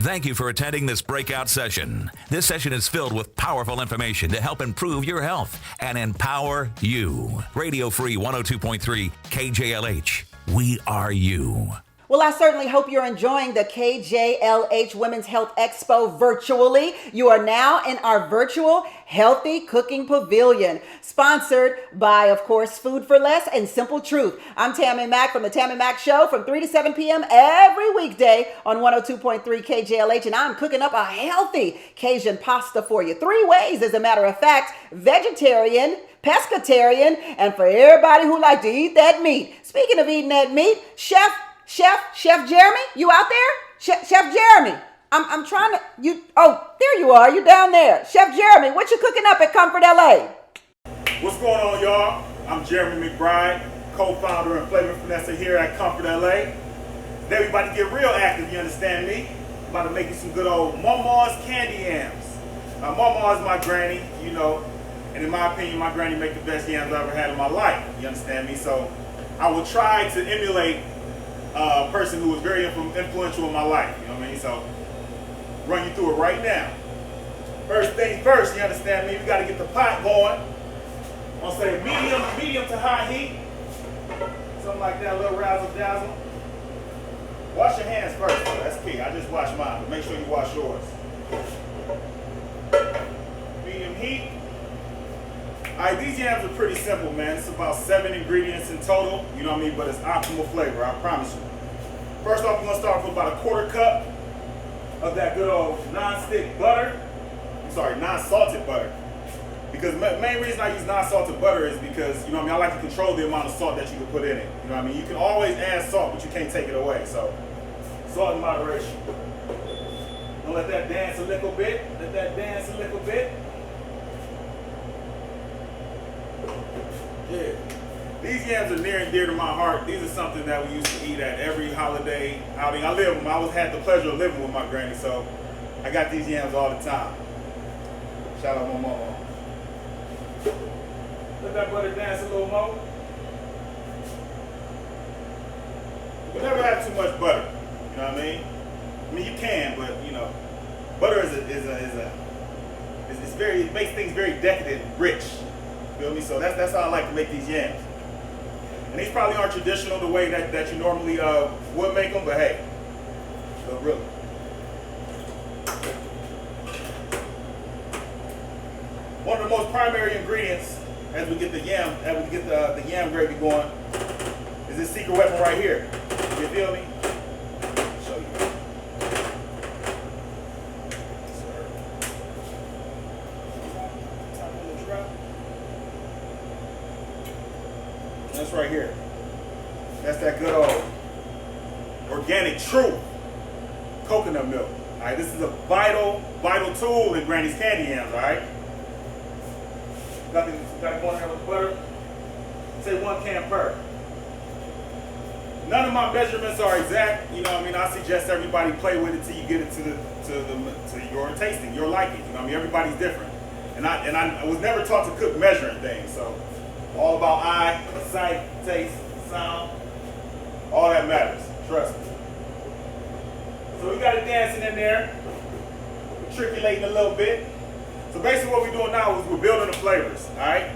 Thank you for attending this breakout session. This session is filled with powerful information to help improve your health and empower you. Radio Free 102.3 KJLH. We are you. Well, I certainly hope you're enjoying the KJLH Women's Health Expo virtually. You are now in our virtual Healthy Cooking Pavilion, sponsored by, of course, Food for Less and Simple Truth. I'm Tammy Mack from the Tammy Mack Show from 3 to 7 p.m. every weekday on 102.3 KJLH, and I'm cooking up a healthy Cajun pasta for you. 3 ways, as a matter of fact: vegetarian, pescatarian, and for everybody who like to eat that meat. Speaking of eating that meat, Chef Jeremy, you out there? Chef Jeremy, I'm trying to, there you are, you down there. Chef Jeremy, what you cooking up at Comfort LA? What's going on, y'all? I'm Jeremy McBride, co-founder and flavor finesse here at Comfort LA. Today we about to get real active, you understand me? I'm about to make you some good old Mama's candy yams. Mama is my granny, you know, and in my opinion, my granny make the best yams I ever had in my life, you understand me? So I will try to emulate a person who was very influential in my life, you know what I mean? So, run you through it right now. First things first, you understand me? We got to get the pot going. I'm going to say medium to high heat. Something like that, a little razzle dazzle. Wash your hands first, though. That's key. I just washed mine, but make sure you wash yours. Medium heat. Alright, these yams are pretty simple, man. It's about 7 ingredients in total, you know what I mean? But it's optimal flavor, I promise you. First off, we're going to start with about a 1/4 cup of that good old non-salted butter. Because the main reason I use non-salted butter is because, you know what I mean, I like to control the amount of salt that you can put in it. You know what I mean? You can always add salt, but you can't take it away. So, salt in moderation. Gonna let that dance a little bit. Yeah. These yams are near and dear to my heart. These are something that we used to eat at every holiday outing. I had the pleasure of living with my granny, so I got these yams all the time. Shout out my mama. Let that butter dance a little more. You never have too much butter. You know what I mean? I mean, you can, but you know, butter it makes things very decadent and rich. Feel me? So that's how I like to make these yams. And these probably aren't traditional the way that you normally would make them, but hey, really. One of the most primary ingredients as we get the yam gravy going is this secret weapon right here. You feel me? I'll show you. That's right here. That's that good old organic truth coconut milk. All right, this is a vital tool in Granny's candy yams. All right. Got it going here with butter. Say 1 can per. None of my measurements are exact. You know what I mean? I suggest everybody play with it till you get it to your tasting, your liking. You know what I mean? Everybody's different. And I was never taught to cook measuring things. So all about eye, sight, taste, sound. All that matters. Trust me. So we got it dancing in there. We're triculating a little bit. So basically what we're doing now is we're building the flavors, all right?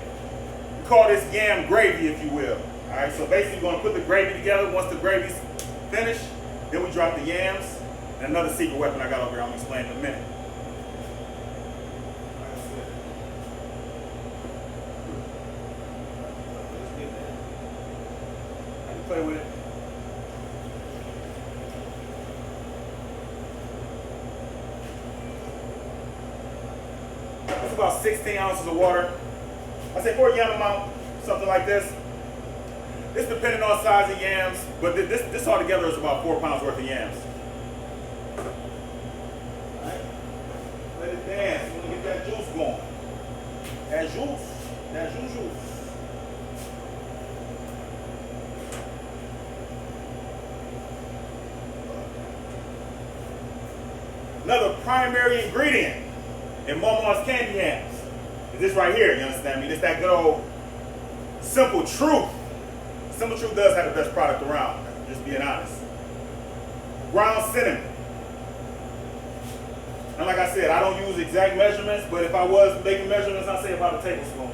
We call this yam gravy, if you will. All right, so basically we're gonna put the gravy together. Once the gravy's finished, then we drop the yams. And another secret weapon I got over here, I'm gonna explain in a minute. I can play with it. It's about 16 ounces of water. I say for a yam amount, something like this. This depending on size of yams, but this altogether is about 4 pounds worth of yams. All right. Let it dance. We're gonna get that juice going. That juice. Another primary ingredient in Mama's candy yams is this right here, you understand me? This that good old Simple Truth. Simple Truth does have the best product around, just being honest. Ground cinnamon. And like I said, I don't use exact measurements, but if I was making measurements, I'd say about a tablespoon.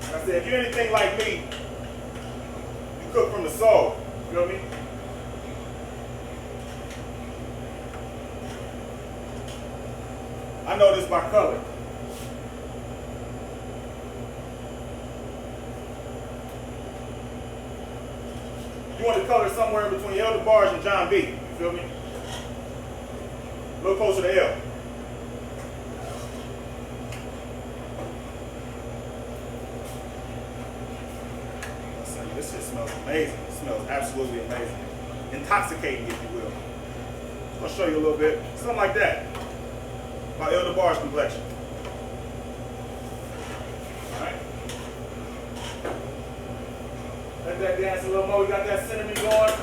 Like I said, if you're anything like me, you cook from the soul. You know what I mean? I know this by color. You want the color somewhere in between L DeBarge and John B. You feel me? A little closer to L. This shit smells amazing. It smells absolutely amazing. Intoxicating, if you will. I'll show you a little bit. Something like that. My L DeBarge complexion. Alright. Let that dance a little more. We got that cinnamon going.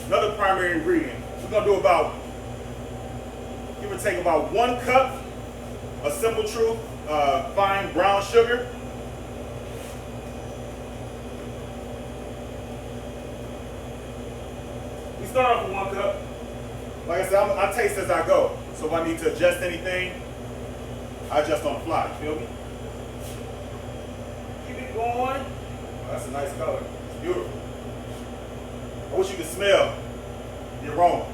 Another primary ingredient. We're going to do about, give or take about 1 cup of Simple Truth fine brown sugar. We start off with 1 cup. Like I said, I taste as I go. So if I need to adjust anything, I adjust on the fly. You feel me? Keep it going. Oh, that's a nice color. It's beautiful. I wish you could smell the aroma.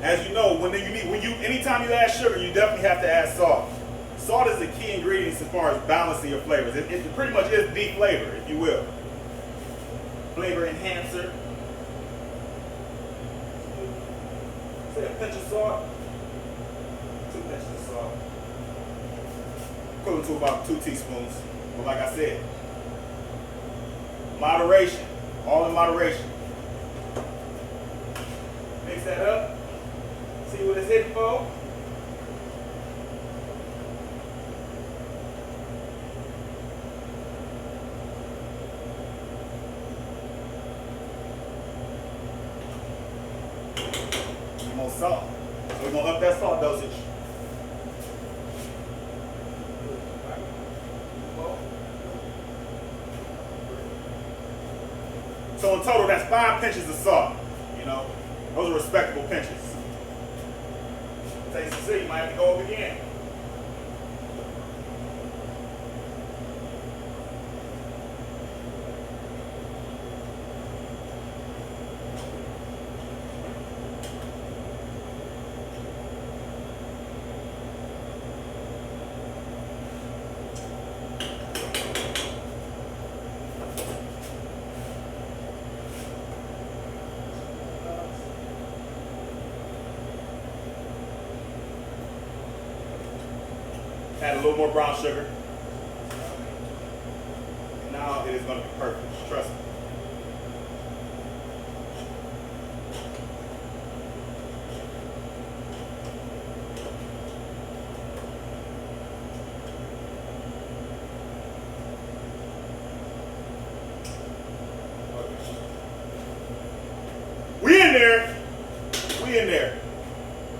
As you know, anytime you add sugar, you definitely have to add salt. Salt is the key ingredient as far as balancing your flavors. It pretty much is the flavor, if you will. Flavor enhancer. Say a pinch of salt. 2 pinches of salt. Equivalent to about 2 teaspoons. But like I said, moderation. All in moderation. Mix that up. See what it's hitting for. More salt. So we're going to up that salt dosage. So in total, that's 5 pinches of salt. You know, those are respectable pinches. Taste and see, you might have to go up again. Add a little more brown sugar. Now it is going to be perfect. Trust me. We in there. We in there.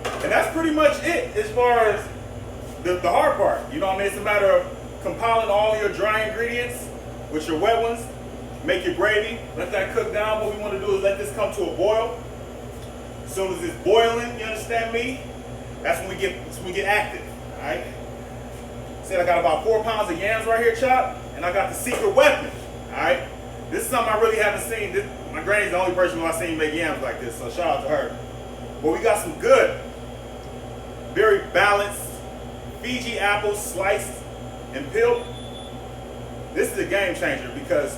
And that's pretty much it as far as the hard part. You know what I mean? It's a matter of compiling all your dry ingredients with your wet ones. Make your gravy. Let that cook down. What we want to do is let this come to a boil. As soon as it's boiling, you understand me? That's when we get active. Alright? Said I got about 4 pounds of yams right here chopped, and I got the secret weapon. Alright? This is something I really haven't seen. My granny's the only person who I've seen make yams like this, so shout out to her. But we got some good, very balanced Fiji apples sliced and peeled. This is a game changer because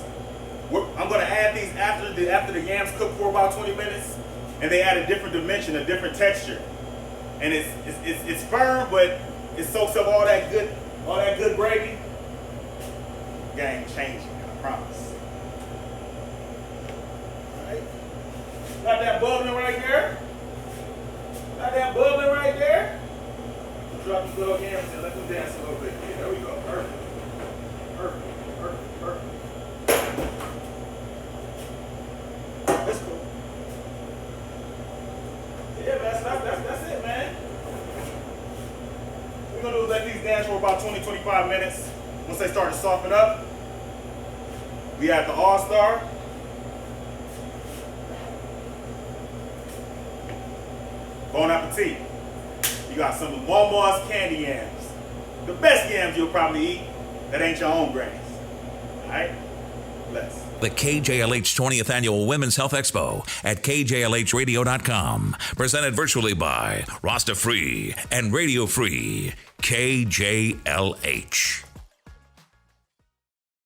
I'm going to add these after the yams cook for about 20 minutes, and they add a different dimension, a different texture, and it's firm, but it soaks up all that good gravy. Game changing, I promise. All right. Got that bubbling right there. Got that bubbling right there. Drop these little hands and let them dance a little bit. Yeah, there we go. Perfect. Perfect. Perfect. Perfect. That's cool. Yeah, man, that's it, man. We're gonna do is let these dance for about 20-25 minutes. Once they start to soften up, we have the All-Star. Bon appetit. You got some of Walmart's candy yams. The best yams you'll probably eat that ain't your own grains. All right? Bless. The KJLH 20th Annual Women's Health Expo at KJLHradio.com. Presented virtually by RastAfri and Radio Free. KJLH.